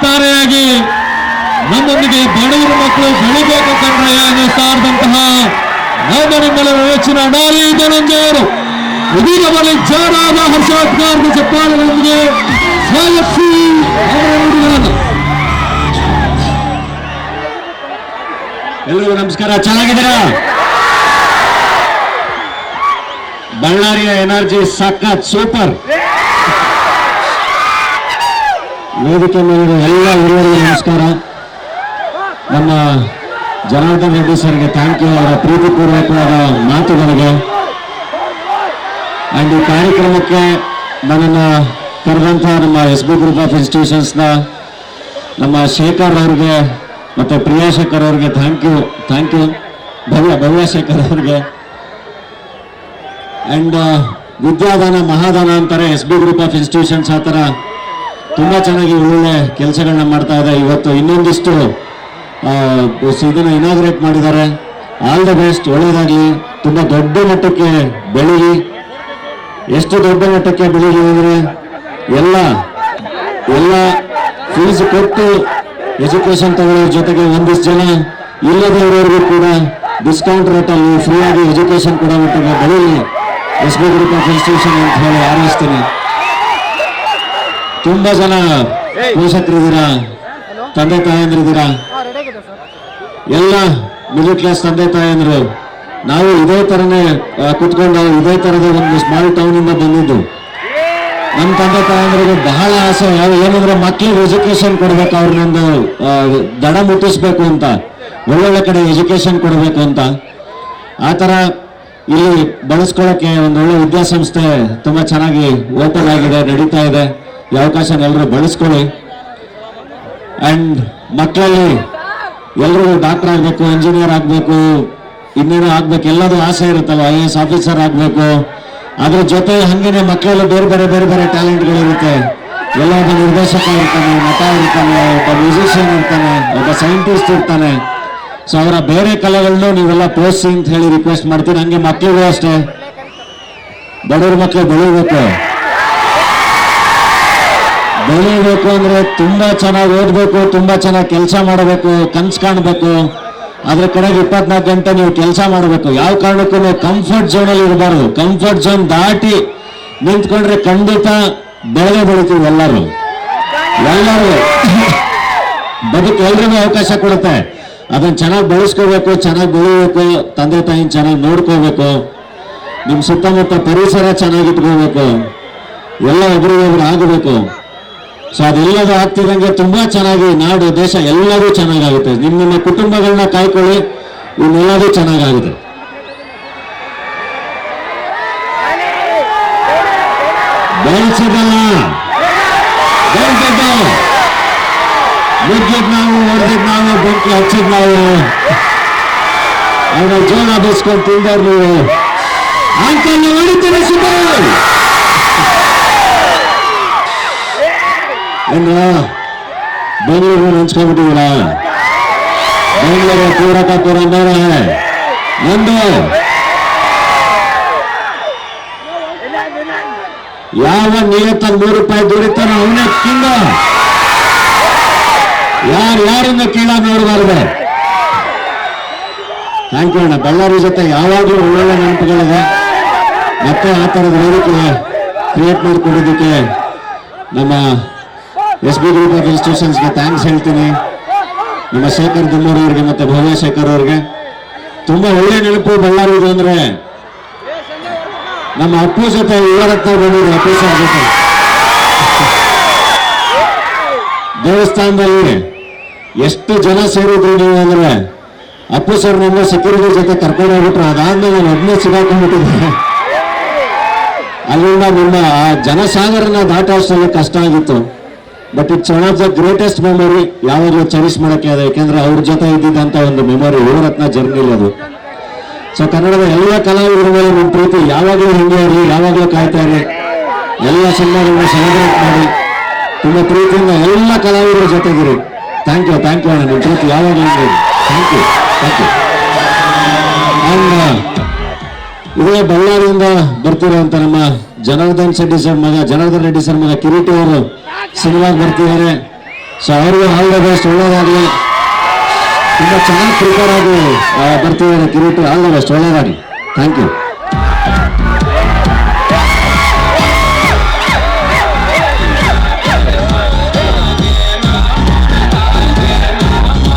ತಾರೆಯಾಗಿ ನಮ್ಮೊಂದಿಗೆ ಬಡವರ ಮಕ್ಕಳು ಬೆಳಿಬೇಕು ಕಣ್ರಯ್ಯ ಅನ್ನಿಸ್ತಾ ಇದ್ದಂತಹ ನಮ್ಮ ನಿಮ್ಮೆಲ್ಲರ ನೆಚ್ಚಿನ ಡಾಲಿ ಧನಂಜಯ ಅವರು ಇದೀಗ ಬಳಿ ಜೋರಾದ ಹರ್ಷೋದ್ಗಾರದ ಚಪ್ಪಾಳೆಗಳೊಂದಿಗೆ ಸ್ವಾಗತಿಸಿ ಅವರ ನುಡಿಗಳನ್ನು. ಎಲ್ರಿಗೂ ನಮಸ್ಕಾರ. ಚೆನ್ನಾಗಿದ್ದೀರಾ? ಬಳ್ಳಾರಿಯ ಎನರ್ಜಿ ಸಖತ್ ಸೂಪರ್. ವೇದಿಕೆ ಮೇಲೆ ಎಲ್ಲ ಹಿರಿಯರಿಗೆ ನಮಸ್ಕಾರ. ನಮ್ಮ ಜನಾರ್ದನ್ ರೆಡ್ಡಿ ಸರ್ಗೆ ಥ್ಯಾಂಕ್ ಯು, ಅವರ ಪ್ರೀತಿಪೂರ್ವಕವಾದ ಮಾತುಗಳಿಗೆ. ಅಂಡ್ ಈ ಕಾರ್ಯಕ್ರಮಕ್ಕೆ ನನ್ನನ್ನು ಕರೆದಂತಹ ನಮ್ಮ SB ಗ್ರೂಪ್ ಆಫ್ ಇನ್ಸ್ಟಿಟ್ಯೂಷನ್ಸ್ನ ನಮ್ಮ ಶೇಖರ್ ಅವ್ರಿಗೆ ಮತ್ತು ಪ್ರಿಯಾ ಶೇಖರ್ ಅವ್ರಿಗೆ ಥ್ಯಾಂಕ್ ಯು. ಭವ್ಯ ಶೇಖರ್ ಅವ್ರಿಗೆ. ಆ್ಯಂಡ್ ವಿದ್ಯಾದಾನ ಮಹಾದಾನ ಅಂತಾರೆ SB ಗ್ರೂಪ್ ಆಫ್ ಇನ್ಸ್ಟಿಟ್ಯೂಷನ್ಸ್. ಆ ಥರ ತುಂಬ ಚೆನ್ನಾಗಿ ಒಳ್ಳೊಳ್ಳೆ ಕೆಲಸಗಳನ್ನ ಮಾಡ್ತಾ ಇದೆ. ಇವತ್ತು ಇನ್ನೊಂದಿಷ್ಟು ಇದನ್ನು ಇನಾಗ್ರೇಟ್ ಮಾಡಿದ್ದಾರೆ. ಆಲ್ ದ ಬೆಸ್ಟ್, ಒಳ್ಳೆಯದಾಗಲಿ. ತುಂಬ ದೊಡ್ಡ ಮಟ್ಟಕ್ಕೆ ಬೆಳೀಲಿ. ಎಷ್ಟು ದೊಡ್ಡ ಮಟ್ಟಕ್ಕೆ ಬೆಳೀಲಿ ಅಂದರೆ ಎಲ್ಲ ಫೀಸ್ ಕೊಟ್ಟು ಎಜುಕೇಶನ್ ತಗೊಳ್ಳೋದ್ರ ಜೊತೆಗೆ ಒಂದಿಷ್ಟು ಜನ ಇಲ್ಲದವರವರೆಗೂ ಕೂಡ ಡಿಸ್ಕೌಂಟ್ ರೇಟಲ್ಲಿ ಫ್ರೀಯಾಗಿ ಎಜುಕೇಶನ್ ಕೊಡೋ ಮಟ್ಟಿಗೆ ಬೆಳೀಲಿ SB ಗ್ರೂಪ್ ಆಫ್ ಇನ್ಸ್ಟಿಟ್ಯೂಷನ್ ಅಂತ ಹೇಳಿ ಹಾರೈಸ್ತೀನಿ. ತುಂಬ ಜನ ಪೋಷಕರಿದ್ದೀರಾ, ತಂದೆ ತಾಯಂದ್ರಿದ್ದೀರಾ, ಎಲ್ಲ ಮಿಡಲ್ ಕ್ಲಾಸ್ ತಂದೆ ತಾಯಂದ್ರು. ನಾವು ಇದೇ ಥರನೇ ಕುತ್ಕೊಂಡು ಇದೇ ಥರದ ಒಂದು ಸ್ಮಾಲ್ ಟೌನಿಂದ ಬಂದಿದ್ದು. ನಮ್ಮ ತಂದೆ ತಾಯಂದ್ರಿಗೆ ಬಹಳ ಆಸೆ ಏನಂದ್ರೆ ಮಕ್ಕಳಿಗೆ ಎಜುಕೇಶನ್ ಕೊಡ್ಬೇಕು, ಅವ್ರನ್ನೊಂದು ದಡ ಮುಟ್ಟಿಸ್ಬೇಕು ಅಂತ, ಒಳ್ಳೊಳ್ಳೆ ಕಡೆ ಎಜುಕೇಶನ್ ಕೊಡಬೇಕು ಅಂತ. ಆ ಥರ ಇಲ್ಲಿ ಬಳಸ್ಕೊಳ್ಳೋಕ್ಕೆ ಒಂದೊಳ್ಳೆ ವಿದ್ಯಾಸಂಸ್ಥೆ ತುಂಬ ಚೆನ್ನಾಗಿ ಓಪನ್ ಆಗಿದೆ, ನಡೀತಾ ಇದೆ. ಈ ಅವಕಾಶನ ಎಲ್ಲರೂ ಬಳಸ್ಕೊಳ್ಳಿ. ಆ್ಯಂಡ್ ಮಕ್ಕಳಲ್ಲಿ ಎಲ್ಲರೂ ಡಾಕ್ಟರ್ ಆಗಬೇಕು, ಇಂಜಿನಿಯರ್ ಆಗಬೇಕು, ಇನ್ನೇನೋ ಆಗ್ಬೇಕು, ಎಲ್ಲದೂ ಆಸೆ ಇರುತ್ತಲ್ಲ, IAS ಆಫೀಸರ್ ಆಗಬೇಕು. ಅದ್ರ ಜೊತೆ ಹಾಗೇನೆ ಮಕ್ಕಳಲ್ಲಿ ಬೇರೆ ಬೇರೆ ಟ್ಯಾಲೆಂಟ್ಗಳಿರುತ್ತೆ. ಎಲ್ಲ ಒಬ್ಬ ನಿರ್ದೇಶಕ ಇರ್ತಾನೆ, ನಟ ಇರ್ತಾನೆ, ಒಬ್ಬ ಮ್ಯೂಸಿಷಿಯನ್ ಇರ್ತಾನೆ, ಒಬ್ಬ ಸೈಂಟಿಸ್ಟ್ ಇರ್ತಾನೆ. ಸೊ ಅವರ ಬೇರೆ ಕಲೆಗಳನ್ನು ನೀವೆಲ್ಲ ಪ್ರೋತ್ಸಾಹ ಅಂತ ಹೇಳಿ ರಿಕ್ವೆಸ್ಟ್ ಮಾಡ್ತೀನಿ. ಹಂಗೆ ಮಕ್ಕಳಿಗೂ ಅಷ್ಟೇ, ಬಡವ್ರ ಮಕ್ಕಳು ಬೆಳೀಬೇಕು ಅಂದ್ರೆ ತುಂಬಾ ಚೆನ್ನಾಗಿ ಓದಬೇಕು, ತುಂಬಾ ಚೆನ್ನಾಗಿ ಕೆಲಸ ಮಾಡಬೇಕು, ಕನ್ಸು ಕಾಣಬೇಕು. ಅದ್ರ ಕಡೆಗೆ 24 ಗಂಟೆ ನೀವು ಕೆಲಸ ಮಾಡಬೇಕು. ಯಾವ ಕಾರಣಕ್ಕೂ ನೀವು ಕಂಫರ್ಟ್ ಝೋನಲ್ಲಿ ಇರಬಾರ್ದು. ಕಂಫರ್ಟ್ ಝೋನ್ ದಾಟಿ ನಿಂತ್ಕೊಂಡ್ರೆ ಖಂಡಿತ ಬೆಳಿತೀವಿ. ಎಲ್ಲರೂ ಬದುಕು ಎಲ್ರಿಗೂ ಅವಕಾಶ ಕೊಡುತ್ತೆ. ಅದನ್ನ ಚೆನ್ನಾಗಿ ಬೆಳೆಸ್ಕೋಬೇಕು, ಚೆನ್ನಾಗಿ ಬೆಳಿಬೇಕು, ತಂದೆ ತಾಯಿನ ಚೆನ್ನಾಗಿ ನೋಡ್ಕೋಬೇಕು, ನಿಮ್ಮ ಸುತ್ತಮುತ್ತ ಪರಿಸರ ಚೆನ್ನಾಗಿ ಇಟ್ಕೋಬೇಕು, ಎಲ್ಲ ಒಬ್ರಿಗೊಬ್ರು ಆಗಬೇಕು. ಸೊ ಅದೆಲ್ಲದೂ ಆಗ್ತಿದಂಗೆ ತುಂಬಾ ಚೆನ್ನಾಗಿ ನಾಡು ದೇಶ ಎಲ್ಲರೂ ಚೆನ್ನಾಗಾಗುತ್ತೆ. ನಿಮ್ಮ ಕುಟುಂಬಗಳನ್ನ ಕಾಯ್ಕೊಳ್ಳಿ, ಇನ್ನೆಲ್ಲದೂ ಚೆನ್ನಾಗಾಗುತ್ತೆ. ಬೆಳೆಸಿದಲ್ಲ ಮುಗ್ಗಿದ್ ನಾವು, ಹೊಡೆದಿದ್ ನಾವು, ಬೆಂಕಿ ಹಚ್ಚಿದ್ ನಾವು, ಅವರ ಜೋಳ ಬಸ್ಕೊಂಡು ತಿಂದವ್ರು ನೀವು ಅಂಕಲ್ ಹೊಡಿತೀರಿ ಸುಮಾರು ಏನ್ರ ಬೆಂಗಳೂರು ನೆನ್ಸ್ಕೊಂಡ್ಬಿಟ್ಟಿದ್ದೀರ? ಬೆಂಗಳೂರು ಪೂರ ಮೇರ ನಂದು. ಯಾವ ನಿಯತ್ತಲ್ಲಿ 3 ರೂಪಾಯಿ ದುಡಿತಾನೋ ಅವನೇ ಕಿಂಗ. ಯಾರಿಂದ ಕೀಳ ನೋಡಬಾರ್ದು. ಥ್ಯಾಂಕ್ ಯು ಅಣ್ಣ. ಬಳ್ಳಾರಿ ಜೊತೆ ಯಾವಾಗಲೂ ಒಳ್ಳೊಳ್ಳೆ ನೆನಪುಗಳಿದೆ. ಮತ್ತೆ ಆ ಥರದ ವೇದಿಕೆ ಕ್ರಿಯೇಟ್ ಮಾಡಿಕೊಂಡಿದ್ದಕ್ಕೆ ನಮ್ಮ SB ಗ್ರೂಪ್ ಆಫ್ ಇನ್ಸ್ಟಿಟ್ಯೂಷನ್ಸ್ಗೆ ಥ್ಯಾಂಕ್ಸ್ ಹೇಳ್ತೀನಿ. ನಮ್ಮ ಶೇಖರ್ ದುಮ್ಮೂರ್ ಅವ್ರಿಗೆ ಮತ್ತೆ ಭವ್ಯ ಶೇಖರ್ ಅವ್ರಿಗೆ ತುಂಬ ಒಳ್ಳೆ ನೆನಪು ಬಳ್ಳಾರಿದು. ಅಂದರೆ ನಮ್ಮ ಅಪ್ಪು ಜೊತೆ ಇವರತ್ತ ಬಂದಿದ್ರು. ಅಪ್ಪು ಸರ್ ಜೊತೆ ದೇವಸ್ಥಾನದಲ್ಲಿ ಎಷ್ಟು ಜನ ಸೇರಿದ್ರು ನೀವು ಅಂದರೆ, ಅಪ್ಪು ಸರ್ ನನ್ನ ಸೆಕ್ಯೂರಿಟಿ ಜೊತೆ ಕರ್ಕೊಂಡು ಹೋಗ್ಬಿಟ್ರು. ಅದಾದ್ಮೇಲೆ ನಾನು ಒಬ್ಬನೇ ಸಿಗಾಕೊಂಡ್ಬಿಟ್ಟಿದ್ದೆ. ಅಲ್ಲಿಂದ ನಿಮ್ಮ ಆ ಜನಸಾಗರನ ದಾಟೋಷ್ಟರಲ್ಲಿ ಕಷ್ಟ ಆಗಿತ್ತು. But it's one of the greatest memory. ಯಾವಾಗಲೂ ಚೆರಿಶ್ ಮಾಡೋಕ್ಕೆ ಇದೆ, ಯಾಕೆಂದ್ರೆ ಅವ್ರ ಜೊತೆ ಇದ್ದಿದ್ದಂಥ ಒಂದು ಮೆಮೊರಿ ಯುವರತ್ನ ಜರ್ನಿಲಿ ಅದು. ಸೊ ಕನ್ನಡದ ಎಲ್ಲ ಕಲಾವಿದರ ಮೇಲೆ ನಿಮ್ಮ ಪ್ರೀತಿ ಯಾವಾಗಲೂ ಹಿಂಗೆ ಇರಿ, ಯಾವಾಗಲೂ ಕಾಯ್ತಾ ಇರಿ. ಎಲ್ಲ ಸಿನಿಮಾಗಳನ್ನ ಸೆಲೆಬ್ರೇಟ್ ಮಾಡಿ ತುಂಬ ಪ್ರೀತಿಯಿಂದ ಎಲ್ಲ ಕಲಾವಿದರ ಜೊತೆಗಿರಿ. ಥ್ಯಾಂಕ್ ಯು ಅಣ್ಣ. ನಿಮ್ಮ ಪ್ರೀತಿ ಯಾವಾಗಲೂ ಹಿಂಗೆ. Thank you. ಆ್ಯಂಡ್ ಇದೇ ಬಳ್ಳಾರಿಯಿಂದ ಬರ್ತಿರುವಂಥ ನಮ್ಮ ಜನಾರ್ದನ್ ರೆಡ್ಡಿ ಸರ್ ಮಗ ಕಿರೀಟಿ ಅವರು ಸಿನಿಮಾಗೆ ಬರ್ತಿದ್ದಾರೆ. ಸೊ ಅವ್ರಿಗೂ ಆಲ್ ದ ಬೆಸ್ಟ್, ಒಳ್ಳೇದಾಗಲಿ. ತುಂಬ ಚೆನ್ನಾಗಿ ಪ್ರಿಪೇರ್ ಆಗಿ ಬರ್ತಿದ್ದಾರೆ ಕಿರೀಟ್. ಆಲ್ ದ ಬೆಸ್ಟ್, ಒಳ್ಳೇದಾಗಲಿ. Thank you.